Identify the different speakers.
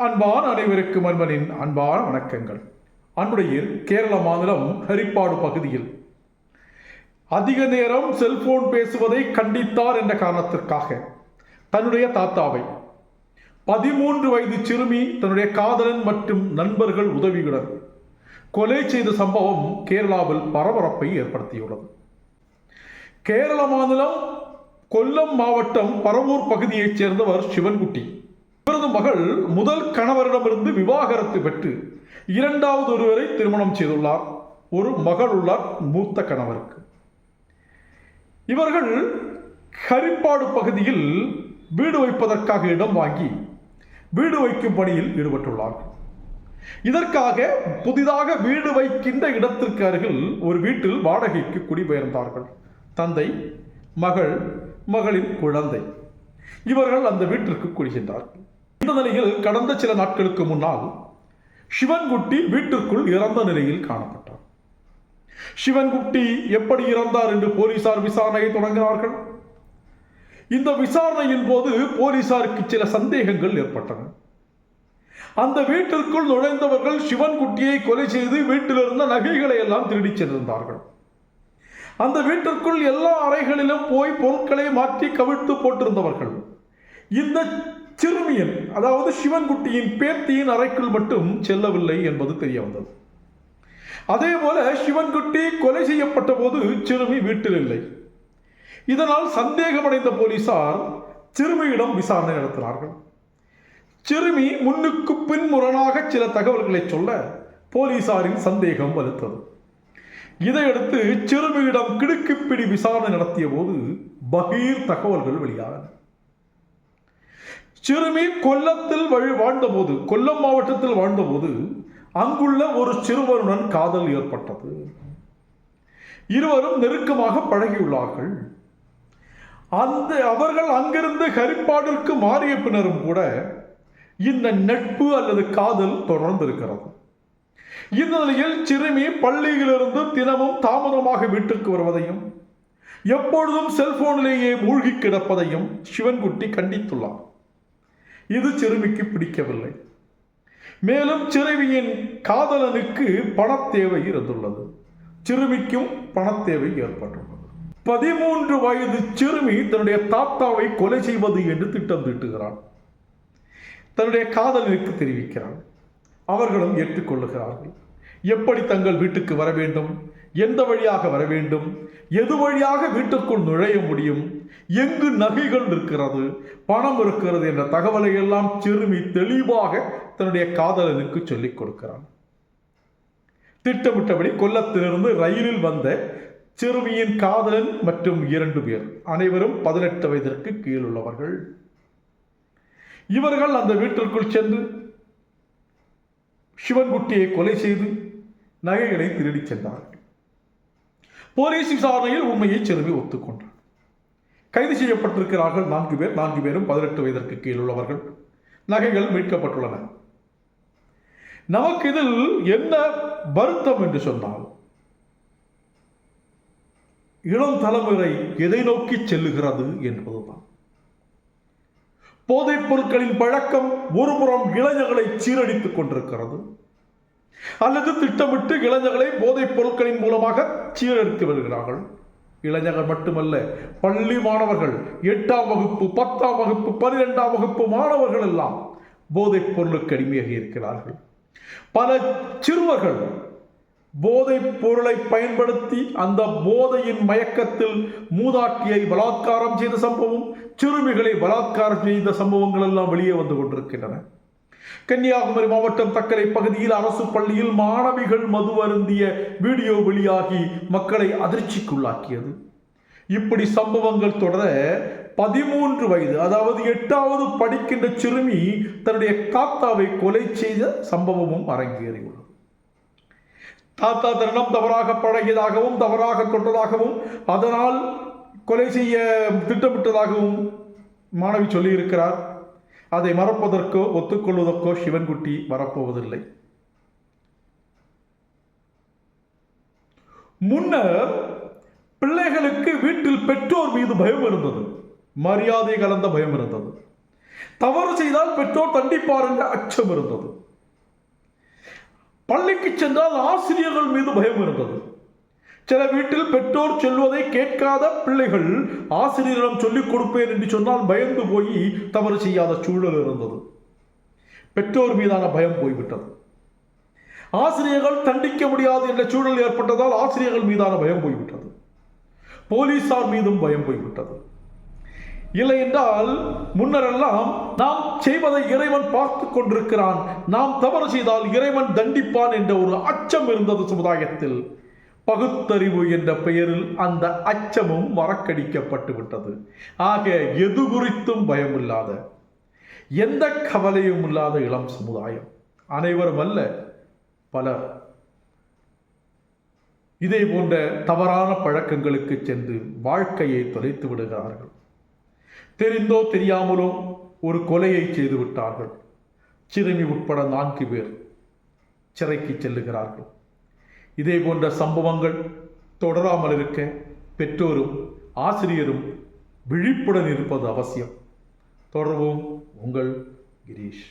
Speaker 1: அன்பான அனைவருக்கும் அன்பனின் அன்பான வணக்கங்கள். அன்புடைய கேரள மாநிலம் ஹரிப்பாடு பகுதியில் அதிக நேரம் செல்போன் பேசுவதை கண்டித்தார் என்ற காரணத்திற்காக தன்னுடைய தாத்தாவை 13 வயது சிறுமி தன்னுடைய காதலன் மற்றும் நண்பர்கள் உதவியுடன் கொலை செய்த சம்பவம் கேரளாவில் பரபரப்பை ஏற்படுத்தியுள்ளது. கேரள மாநிலம் கொல்லம் மாவட்டம் பரவூர் பகுதியைச் சேர்ந்தவர் சிவன்குட்டி. இவரது மகள் முதல் கணவரிடமிருந்து விவாகரத்து பெற்று இரண்டாவது ஒருவரை திருமணம் செய்துள்ளார். ஒரு மகள் உள்ளார் மூத்த கணவருக்கு. இவர்கள் ஹரிப்பாடு பகுதியில் வீடு வைப்பதற்காக இடம் வாங்கி வீடு வைக்கும் பணியில் ஈடுபட்டுள்ளார்கள். இதற்காக புதிதாக வீடு வைக்கின்ற இடத்திற்கு அருகில் ஒரு வீட்டில் வாடகைக்கு குடிபெயர்ந்தார்கள். தந்தை, மகள், மகளின் குழந்தை. இவர்கள் அந்த வீட்டிற்கு குடிகின்றார்கள். இந்த நிலையில் கடந்த சில நாட்களுக்கு முன்னால் சிவன்குட்டி வீட்டிற்குள் இறந்த நிலையில் காணப்பட்டார். சிவன்குட்டி எப்படி இறந்தார் என்று போலீசார் விசாரணையை தொடங்கினார்கள். இந்த விசாரணையின் போது போலீசாருக்கு சில சந்தேகங்கள் ஏற்பட்டன. அந்த வீட்டிற்குள் நுழைந்தவர்கள் சிவன்குட்டியை கொலை செய்து வீட்டில் இருந்த நகைகளை எல்லாம் திருடிச் சென்றிருந்தார்கள். அந்த வீட்டிற்குள் எல்லா அறைகளிலும் போய் பொருட்களை மாற்றி கவிழ்த்து போட்டிருந்தவர்கள் இந்த சிறுமியின், அதாவது சிவன்குட்டியின் பேத்தியின் அறைக்குள் மட்டும் செல்லவில்லை என்பது தெரிய வந்தது. அதே போல சிவன்குட்டி கொலை செய்யப்பட்ட போது சிறுமி வீட்டில் இல்லை. இதனால் சந்தேகமடைந்த போலீசார் சிறுமியிடம் விசாரணை நடத்தினார்கள். சிறுமி முன்னுக்கு பின்முரணாக சில தகவல்களை சொல்ல போலீசாரின் சந்தேகம் வலுத்தது. இதையடுத்து சிறுமியிடம் கிடுக்கிப்பிடி விசாரணை நடத்திய போது பகீர் தகவல்கள் வெளியானது. சிறுமி கொல்லத்தில் வாழ்ந்தபோது, கொல்லம் மாவட்டத்தில் வாழ்ந்தபோது அங்குள்ள ஒரு சிறுவனுடன் காதல் ஏற்பட்டது. இருவரும் நெருக்கமாக பழகியுள்ளார்கள். அவர்கள் அங்கிருந்து ஹரிப்பாடிற்கு மாறிய பின்னரும் கூட இந்த நட்பு அல்லது காதல் தொடர்ந்து இருக்கிறது. இந்த நிலையில் சிறுமி பள்ளியிலிருந்து தினமும் தாமதமாக வீட்டுக்கு வருவதையும் எப்பொழுதும் செல்போனிலேயே மூழ்கி கிடப்பதையும் சிவன்குட்டி கண்டித்துள்ளார். இது சிறுமிக்கு பிடிக்கவில்லை. மேலும் சிறுமியின் காதலனுக்கு பணத்தேவை இருந்துள்ளது. சிறுமிக்கும் பணத்தேவை ஏற்பட்டுள்ளது. 13 வயது சிறுமி தன்னுடைய தாத்தாவை கொலை செய்வது என்று திட்டம் தீட்டுகிறார். தன்னுடைய காதலனுக்கு தெரிவிக்கிறார். அவர்களும் ஏற்றுக்கொள்ளுகிறார்கள். எப்படி தங்கள் வீட்டுக்கு வர வேண்டும், எந்த வழியாக வர வேண்டும், எது வழியாக வீட்டுக்குள் நுழைய முடியும், எங்கு நகைகள் இருக்கிறது, பணம் இருக்கிறது என்ற தகவலை எல்லாம் சிறுமி தெளிவாக தன்னுடைய காதலனுக்கு சொல்லிக் கொடுக்கிறார். திட்டமிட்டபடி கொல்லத்திலிருந்து ரயிலில் வந்த சிறுமியின் காதலன் மற்றும் 2 பேர், அனைவரும் 18 வயதிற்கு கீழ் உள்ளவர்கள். இவர்கள் அந்த வீட்டிற்குள் சென்று சிவன்குட்டியை கொலை செய்து நகைகளை திருடிச் சென்றார்கள். போலீஸ் விசாரணையில் உண்மையை சிறுமி ஒத்துக்கொண்டார். கைது செய்யப்பட்டிருக்கிறார்கள் 4 பேர். 4 பேரும் 18 வயதிற்கு கீழ் உள்ளவர்கள். நகைகள் மீட்கப்பட்டுள்ளன. நமக்கு இதில் என்ன வருத்தம் என்று சொன்னால், இளம் தலைமுறை எதை நோக்கி செல்லுகிறது என்பதுதான். போதைப் பொருட்களின் பழக்கம் ஒருபுறம் இளைஞர்களை சீரழித்துக் கொண்டிருக்கிறது, அல்லது திட்டமிட்டு இளைஞர்களை போதைப் பொருட்களின் மூலமாக சீரழித்து வருகிறார்கள். இளைஞர்கள் மட்டுமல்ல, பள்ளி மாணவர்கள், 8ஆம் வகுப்பு, 10ஆம் வகுப்பு, 12ஆம் வகுப்பு மாணவர்கள் எல்லாம் போதைப் பொருளுக்கு அடிமையாக இருக்கிறார்கள். பல சிறுவர்கள் போதைப் பொருளை பயன்படுத்தி அந்த போதையின் மயக்கத்தில் மூதாட்டியை பலாத்காரம் செய்த சம்பவம், சிறுமிகளை பலாத்காரம் செய்த சம்பவங்கள் எல்லாம் வெளியே வந்து கொண்டிருக்கின்றன. கன்னியாகுமரி மாவட்டம் தக்கலை பகுதியில் அரசு பள்ளியில் மாணவிகள் மது அருந்திய வீடியோ வெளியாகி மக்களை அதிர்ச்சிக்குள்ளாக்கியது. இப்படி சம்பவங்கள் தொடர 13 வயது, அதாவது 8வது படிக்கின்ற சிறுமி தன்னுடைய தாத்தாவை கொலை செய்த சம்பவமும் அரங்கேறியுள்ளது. தாத்தா தன்னிடம் தவறாக பழகியதாகவும் தவறாக கொண்டதாகவும் அதனால் கொலை செய்ய திட்டமிட்டதாகவும் மாணவி சொல்லியிருக்கிறார். அதை மறப்பதற்கோ ஒத்துக்கொள்வதற்கோ சிவன்குட்டி வரப்போவதில்லை. முன்னர் பிள்ளைகளுக்கு வீட்டில் பெற்றோர் மீது பயம் இருந்தது, மரியாதை கலந்த பயம் இருந்தது. தவறு செய்தால் பெற்றோர் தண்டிப்பார் என்ற அச்சம் இருந்தது. பள்ளிக்கு சென்றால் ஆசிரியர்கள் மீது பயம் இருந்தது. சில வீட்டில் பெற்றோர் சொல்வதை கேட்காத பிள்ளைகள் ஆசிரியரிடம் சொல்லிக் கொடுப்பேன் என்று சொன்னால் பயந்து போய் தவறு செய்யாத சூழல் இருந்தது. பெற்றோர் மீதான பயம் போய்விட்டது. ஆசிரியர்கள் தண்டிக்க முடியாது என்ற சூழல் ஏற்பட்டதால் ஆசிரியர்கள் மீதான பயம் போய்விட்டது. போலீசார் மீதும் பயம் போய்விட்டது. இல்லை என்றால் முன்னரெல்லாம் நாம் செய்வதை இறைவன் பார்த்து கொண்டிருக்கிறான், நாம் தவறு செய்தால் இறைவன் தண்டிப்பான் என்ற ஒரு அச்சம் இருந்தது சமுதாயத்தில். பகுத்தறிவு என்ற பெயரில் அந்த அச்சமும் மறக்கடிக்கப்பட்டு விட்டது. ஆக எது குறித்தும் பயம் இல்லாத, எந்த கவலையும் இல்லாத இளம் சமுதாயம். அனைவரும் அல்ல, பலர் இதே போன்ற தவறான பழக்கங்களுக்கு சென்று வாழ்க்கையை தொலைத்து விடுகிறார்கள். தெரிந்தோ தெரியாமலோ ஒரு கொலையை செய்து விட்டார்கள். சிறுமி உட்பட 4 பேர் சிறைக்கு செல்லுகிறார்கள். இதே போன்ற சம்பவங்கள் தொடராமல் இருக்க பெற்றோரும் ஆசிரியரும் விழிப்புடன் இருப்பது அவசியம். தொடர்வோம். உங்கள் கிரீஷ்.